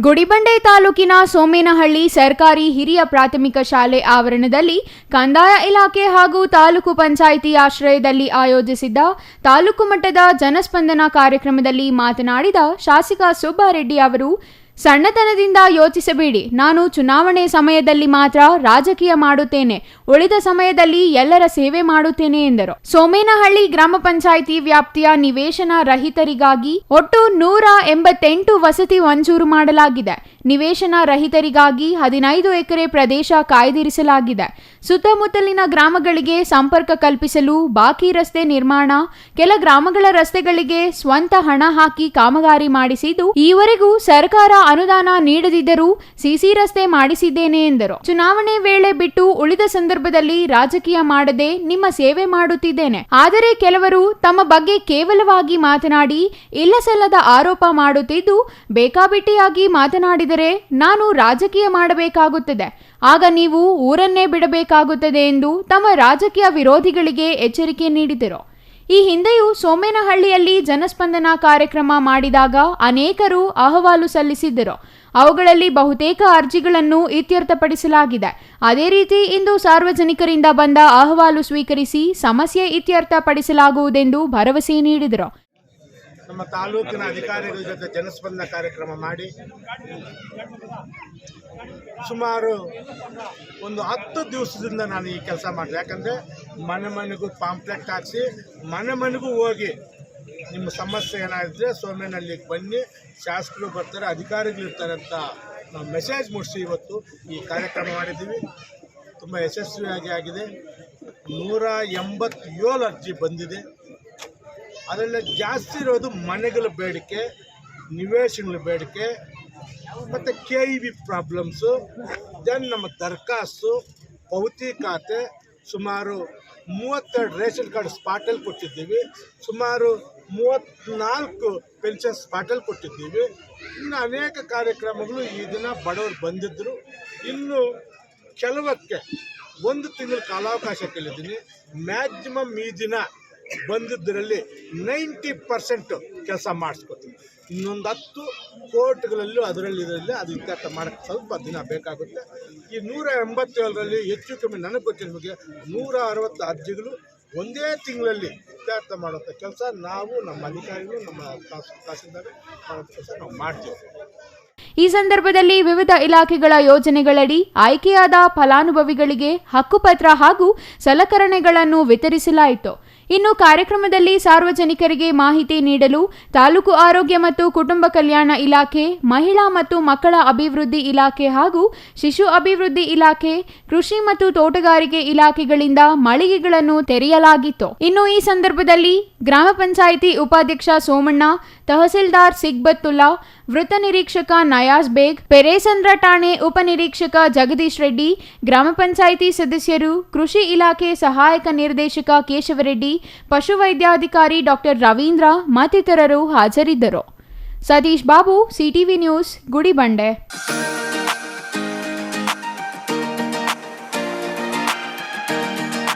ಗುಡಿಬಂಡೆ ತಾಲೂಕಿನ ಸೋಮೇನಹಳ್ಳಿ ಸರ್ಕಾರಿ ಹಿರಿಯ ಪ್ರಾಥಮಿಕ ಶಾಲೆ ಆವರಣದಲ್ಲಿ ಕಂದಾಯ ಇಲಾಖೆ ಹಾಗೂ ತಾಲೂಕು ಪಂಚಾಯಿತಿ ಆಶ್ರಯದಲ್ಲಿ ಆಯೋಜಿಸಿದ್ದ ತಾಲೂಕು ಮಟ್ಟದ ಜನಸ್ಪಂದನ ಕಾರ್ಯಕ್ರಮದಲ್ಲಿ ಮಾತನಾಡಿದ ಶಾಸಕ ಸುಬ್ಬಾರೆಡ್ಡಿ ಅವರು, ಸಣ್ಣತನದಿಂದ ಯೋಚಿಸಬೇಡಿ. ನಾನು ಚುನಾವಣೆ ಸಮಯದಲ್ಲಿ ಮಾತ್ರ ರಾಜಕೀಯ ಮಾಡುತ್ತೇನೆ, ಉಳಿದ ಸಮಯದಲ್ಲಿ ಎಲ್ಲರ ಸೇವೆ ಮಾಡುತ್ತೇನೆ ಎಂದರು. ಸೋಮೇನಹಳ್ಳಿ ಗ್ರಾಮ ಪಂಚಾಯಿತಿ ವ್ಯಾಪ್ತಿಯ ನಿವೇಶನ ರಹಿತರಿಗಾಗಿ ಒಟ್ಟು 188 ವಸತಿ ಮಂಜೂರು ಮಾಡಲಾಗಿದೆ. ನಿವೇಶನ ರಹಿತರಿಗಾಗಿ 15 ಎಕರೆ ಪ್ರದೇಶ ಕಾಯ್ದಿರಿಸಲಾಗಿದೆ. ಸುತ್ತಮುತ್ತಲಿನ ಗ್ರಾಮಗಳಿಗೆ ಸಂಪರ್ಕ ಕಲ್ಪಿಸಲು ಬಾಕಿ ರಸ್ತೆ ನಿರ್ಮಾಣ, ಕೆಲ ಗ್ರಾಮಗಳ ರಸ್ತೆಗಳಿಗೆ ಸ್ವಂತ ಹಣ ಹಾಕಿ ಕಾಮಗಾರಿ ಮಾಡಿಸಿದ್ದು, ಈವರೆಗೂ ಸರ್ಕಾರ ಅನುದಾನ ನೀಡದಿದ್ದರೂ ಸಿಸಿ ರಸ್ತೆ ಮಾಡಿಸಿದ್ದೇನೆ ಎಂದರು. ಚುನಾವಣೆ ವೇಳೆ ಬಿಟ್ಟು ಉಳಿದ ಸಂದರ್ಭದಲ್ಲಿ ರಾಜಕೀಯ ಮಾಡದೆ ನಿಮ್ಮ ಸೇವೆ ಮಾಡುತ್ತಿದ್ದೇನೆ. ಆದರೆ ಕೆಲವರು ತಮ್ಮ ಬಗ್ಗೆ ಕೇವಲವಾಗಿ ಮಾತನಾಡಿ ಇಲ್ಲಸಲ್ಲದ ಆರೋಪ ಮಾಡುತ್ತಿದ್ದು, ಬೇಕಾಬಿಟ್ಟಿಯಾಗಿ ಮಾತನಾಡಿದರೆ ನಾನು ರಾಜಕೀಯ ಮಾಡಬೇಕಾಗುತ್ತದೆ, ಆಗ ನೀವು ಊರನ್ನೇ ಬಿಡಬೇಕಾಗುತ್ತದೆ ಎಂದು ತಮ್ಮ ರಾಜಕೀಯ ವಿರೋಧಿಗಳಿಗೆ ಎಚ್ಚರಿಕೆ ನೀಡಿದರು. ಈ ಹಿಂದೆಯೂ ಸೋಮೇನಹಳ್ಳಿಯಲ್ಲಿ ಜನಸ್ಪಂದನ ಕಾರ್ಯಕ್ರಮ ಮಾಡಿದಾಗ ಅನೇಕರು ಅಹವಾಲು ಸಲ್ಲಿಸಿದ್ದರು. ಅವುಗಳಲ್ಲಿ ಬಹುತೇಕ ಅರ್ಜಿಗಳನ್ನು ಇತ್ಯರ್ಥಪಡಿಸಲಾಗಿದೆ. ಅದೇ ರೀತಿ ಇಂದು ಸಾರ್ವಜನಿಕರಿಂದ ಬಂದ ಅಹವಾಲು ಸ್ವೀಕರಿಸಿ ಸಮಸ್ಯೆ ಇತ್ಯರ್ಥಪಡಿಸಲಾಗುವುದೆಂದು ಭರವಸೆ ನೀಡಿದರು. ನಮ್ಮ ತಾಲೂಕಿನ ಅಧಿಕಾರಿಗಳ ಜೊತೆ ಜನಸ್ಪಂದನ ಕಾರ್ಯಕ್ರಮ ಮಾಡಿ ಸುಮಾರು ಒಂದು 10 ದಿವಸದಿಂದ ನಾನು ಈ ಕೆಲಸ ಮಾಡಿದೆ. ಯಾಕಂದರೆ ಮನೆ ಮನೆಗೂ ಪಾಂಪ್ಲೆಟ್ ಹಾಕಿಸಿ ಮನೆ ಮನೆಗೂ ಹೋಗಿ ನಿಮ್ಮ ಸಮಸ್ಯೆ ಏನಾದರೆ ಸೋಮೇನಹಳ್ಳಿಗೆ ಬನ್ನಿ, ಶಾಸಕರು ಬರ್ತಾರೆ, ಅಧಿಕಾರಿಗಳು ಇರ್ತಾರೆ ಅಂತ ನಾವು ಮೆಸೇಜ್ ಮುಟ್ಟಿಸಿ ಇವತ್ತು ಈ ಕಾರ್ಯಕ್ರಮ ಮಾಡಿದ್ದೀವಿ. ತುಂಬ ಯಶಸ್ವಿಯಾಗಿ ಆಗಿದೆ. 187 ಅರ್ಜಿ ಬಂದಿದೆ. ಅದರಲ್ಲಿ ಜಾಸ್ತಿ ಇರೋದು ಮನೆಗಳ ಬೇಡಿಕೆ, ನಿವೇಶನಗಳ ಬೇಡಿಕೆ ಮತ್ತು KEB ಪ್ರಾಬ್ಲಮ್ಸು, ದೆನ್ ನಮ್ಮ ದರಖಾಸ್ತು, ಪೌತಿ ಖಾತೆ, ಸುಮಾರು 32 ರೇಷನ್ ಕಾರ್ಡ್ ಸ್ಪಾಟಲ್ಲಿ ಕೊಟ್ಟಿದ್ದೀವಿ, ಸುಮಾರು 34 ಪೆನ್ಷನ್ ಸ್ಪಾಟಲ್ಲಿ ಕೊಟ್ಟಿದ್ದೀವಿ. ಇನ್ನು ಅನೇಕ ಕಾರ್ಯಕ್ರಮಗಳು ಈ ದಿನ ಬಡವರು ಬಂದಿದ್ದರು. ಇನ್ನು ಕೆಲವಕ್ಕೆ 1 ತಿಂಗಳ ಕಾಲಾವಕಾಶ ಕೇಳಿದ್ದೀನಿ. ಮ್ಯಾಕ್ಸಿಮಮ್ ಈ ದಿನ ಬಂದಿದ್ದರಲ್ಲಿ 90% ಕೆಲಸ ಮಾಡಿಸ್ಕೊತೀವಿ. ಇನ್ನೊಂದು 10 ಕೋರ್ಟ್ಗಳಲ್ಲೂ ಇದರಲ್ಲಿ ಅದು ಇತ್ಯರ್ಥ ಮಾಡೋಕ್ಕೆ ಸ್ವಲ್ಪ ದಿನ ಬೇಕಾಗುತ್ತೆ. ಈ 187ರಲ್ಲಿ ಹೆಚ್ಚು ಕಮ್ಮಿ ನನಗೆ ಗೊತ್ತಿರೋ ಬಗ್ಗೆ 160 ಅರ್ಜಿಗಳು ಒಂದೇ ತಿಂಗಳಲ್ಲಿ ಇತ್ಯರ್ಥ ಮಾಡುವಂಥ ಕೆಲಸ ನಾವು ನಮ್ಮ ಅಧಿಕಾರಿಗಳು ನಮ್ಮ ತಹಸೀಲ್ದಾರ್ ಮಾಡೋ ಕೆಲಸ ನಾವು ಮಾಡ್ತೀವಿ. ಈ ಸಂದರ್ಭದಲ್ಲಿ ವಿವಿಧ ಇಲಾಖೆಗಳ ಯೋಜನೆಗಳಡಿ ಆಯ್ಕೆಯಾದ ಫಲಾನುಭವಿಗಳಿಗೆ ಹಕ್ಕುಪತ್ರ ಹಾಗೂ ಸಲಕರಣೆಗಳನ್ನು ವಿತರಿಸಲಾಯಿತು. ಇನ್ನು ಕಾರ್ಯಕ್ರಮದಲ್ಲಿ ಸಾರ್ವಜನಿಕರಿಗೆ ಮಾಹಿತಿ ನೀಡಲು ತಾಲೂಕು ಆರೋಗ್ಯ ಮತ್ತು ಕುಟುಂಬ ಕಲ್ಯಾಣ ಇಲಾಖೆ, ಮಹಿಳಾ ಮತ್ತು ಮಕ್ಕಳ ಅಭಿವೃದ್ಧಿ ಇಲಾಖೆ ಹಾಗೂ ಶಿಶು ಅಭಿವೃದ್ಧಿ ಇಲಾಖೆ, ಕೃಷಿ ಮತ್ತು ತೋಟಗಾರಿಕೆ ಇಲಾಖೆಗಳಿಂದ ಮಳಿಗೆಗಳನ್ನು ತೆರೆಯಲಾಗಿತ್ತು. ಇನ್ನು ಈ ಸಂದರ್ಭದಲ್ಲಿ ಗ್ರಾಮ ಪಂಚಾಯಿತಿ ಉಪಾಧ್ಯಕ್ಷ ಸೋಮಣ್ಣ, ತಹಸೀಲ್ದಾರ್ ಸಿಗ್ಬತ್ತುಲ್ಲಾ, ವೃತ್ತ ನಿರೀಕ್ಷಕ ನಯಾಜ್ ಬೇಗ್, ಪೆರೇಸಂದ್ರ ಠಾಣೆ ಉಪನಿರೀಕ್ಷಕ ಜಗದೀಶ್ ರೆಡ್ಡಿ, ಗ್ರಾಮ ಪಂಚಾಯಿತಿ ಸದಸ್ಯರು, ಕೃಷಿ ಇಲಾಖೆ ಸಹಾಯಕ ನಿರ್ದೇಶಕ ಕೇಶವರೆಡ್ಡಿ, ಪಶುವೈದ್ಯಾಧಿಕಾರಿ ಡಾಕ್ಟರ್ ರವೀಂದ್ರ ಮತ್ತಿತರರು ಹಾಜರಿದ್ದರು. Satish Babu, CTV news, Gudibande.